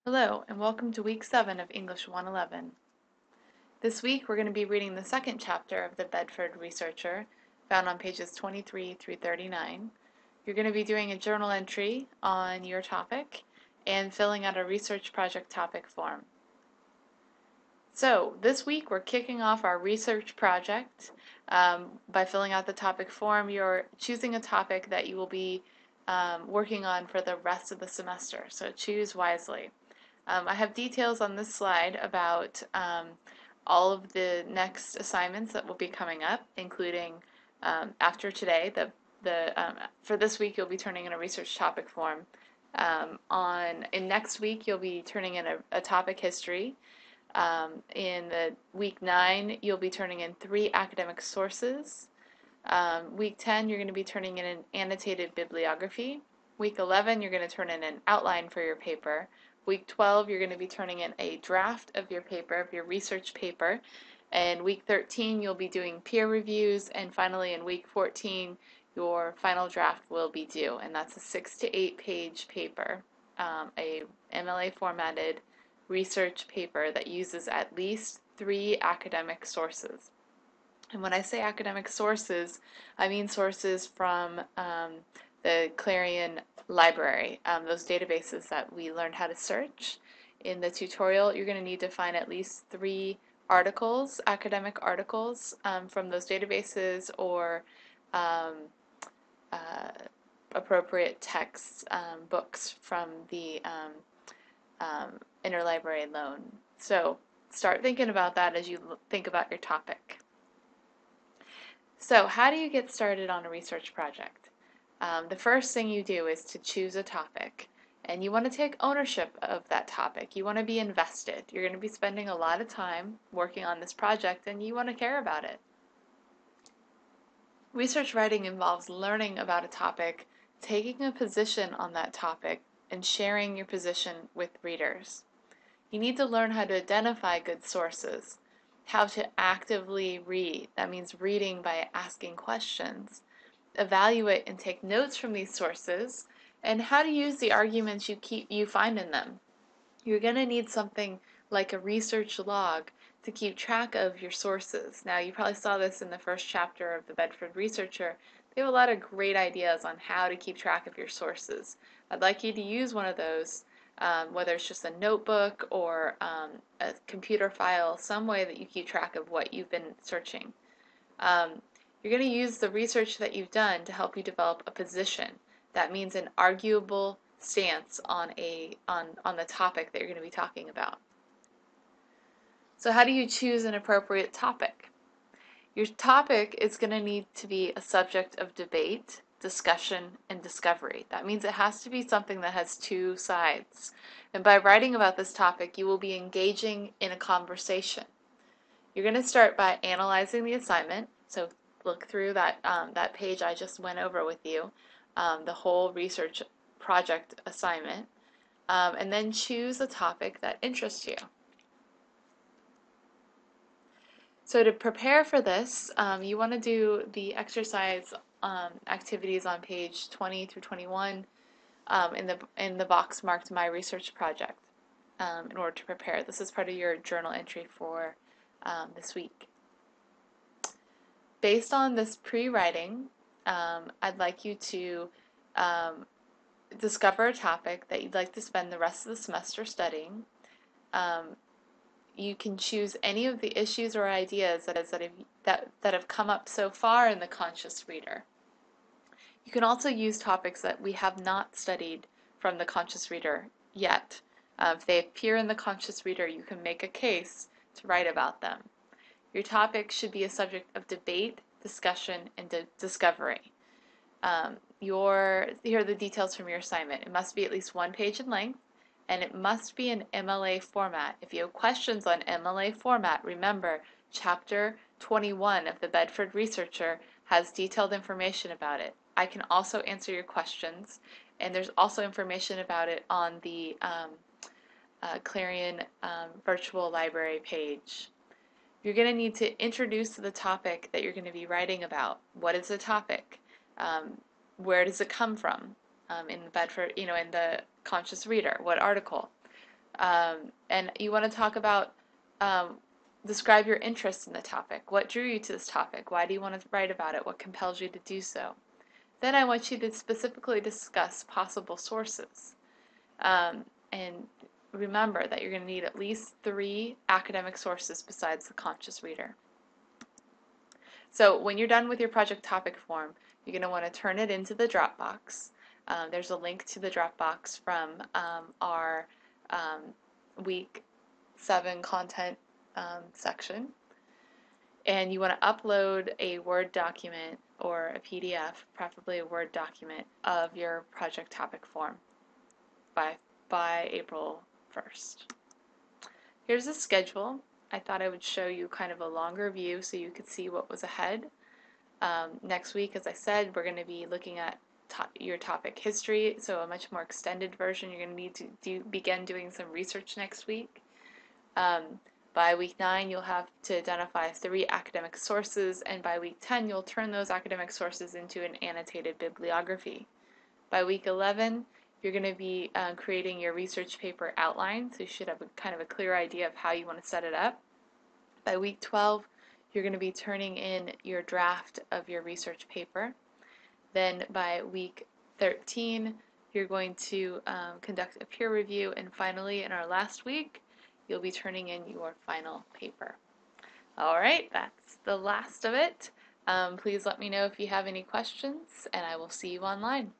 Hello, and welcome to week 7 of English 111. This week we're going to be reading the second chapter of the Bedford Researcher, found on pages 23 through 39. You're going to be doing a journal entry on your topic and filling out a research project topic form. So, this week we're kicking off our research project by filling out the topic form. You're choosing a topic that you will be working on for the rest of the semester, so choose wisely. I have details on this slide about all of the next assignments that will be coming up, including after today. For this week, you'll be turning in a research topic form. In next week, you'll be turning in a topic history. In the week 9, you'll be turning in 3 academic sources. Week 10, you're going to be turning in an annotated bibliography. Week 11, you're going to turn in an outline for your paper. Week 12, you're going to be turning in a draft of your paper, of your research paper. And week 13, you'll be doing peer reviews. And finally, in week 14, your final draft will be due. And that's a 6 to 8 page paper, a MLA formatted research paper that uses at least 3 academic sources. And when I say academic sources, I mean sources from the Clarion library, those databases that we learned how to search. In the tutorial, you're going to need to find at least 3 articles, academic articles from those databases, or appropriate texts, books from the interlibrary loan. So start thinking about that as you think about your topic. So how do you get started on a research project? The first thing you do is to choose a topic, and you want to take ownership of that topic. You want to be invested. You're going to be spending a lot of time working on this project, and you want to care about it. Research writing involves learning about a topic, taking a position on that topic, and sharing your position with readers. You need to learn how to identify good sources, how to actively read. That means reading by asking questions. Evaluate and take notes from these sources, and how to use the arguments you find in them. You're going to need something like a research log to keep track of your sources. Now, you probably saw this in the first chapter of the Bedford Researcher. They have a lot of great ideas on how to keep track of your sources. I'd like you to use one of those, whether it's just a notebook or a computer file, some way that you keep track of what you've been searching. You're going to use the research that you've done to help you develop a position. That means an arguable stance on the topic that you're going to be talking about. So how do you choose an appropriate topic? Your topic is going to need to be a subject of debate, discussion, and discovery. That means it has to be something that has 2 sides. And by writing about this topic, you will be engaging in a conversation. You're going to start by analyzing the assignment. So look through that page I just went over with you, the whole research project assignment, and then choose a topic that interests you. So to prepare for this, you want to do the exercise activities on page 20 through 21 in the box marked My Research Project in order to prepare. This is part of your journal entry for this week. Based on this pre-writing, I'd like you to discover a topic that you'd like to spend the rest of the semester studying. You can choose any of the issues or ideas that have come up so far in the Conscious Reader. You can also use topics that we have not studied from the Conscious Reader yet. If they appear in the Conscious Reader, you can make a case to write about them. Your topic should be a subject of debate, discussion, and discovery. Here are the details from your assignment. It must be at least 1 page in length, and it must be in MLA format. If you have questions on MLA format, remember Chapter 21 of the Bedford Researcher has detailed information about it. I can also answer your questions, and there's also information about it on the Clarion Virtual Library page. You're going to need to introduce the topic that you're going to be writing about. What is the topic? Where does it come from? In the Bedford, in the Conscious Reader, what article? And you want to talk about, um, describe your interest in the topic. What drew you to this topic? Why do you want to write about it? What compels you to do so? Then I want you to specifically discuss possible sources. And remember that you're going to need at least 3 academic sources besides the conscious reader. So when you're done with your project topic form, you're going to want to turn it into the Dropbox. There's a link to the Dropbox from our um, week 7 content section. And you want to upload a Word document or a PDF, preferably a Word document, of your project topic form by April 1st. Here's the schedule. I thought I would show you kind of a longer view so you could see what was ahead. Next week, as I said, we're going to be looking at your topic history, so a much more extended version. You're going to need to begin doing some research next week. By week 9, you'll have to identify 3 academic sources, and by week 10, you'll turn those academic sources into an annotated bibliography. By week 11, you're going to be creating your research paper outline, so you should have kind of a clear idea of how you want to set it up. By week 12, you're going to be turning in your draft of your research paper. Then by week 13, you're going to conduct a peer review, and finally, in our last week, you'll be turning in your final paper. All right, that's the last of it. Please let me know if you have any questions, and I will see you online.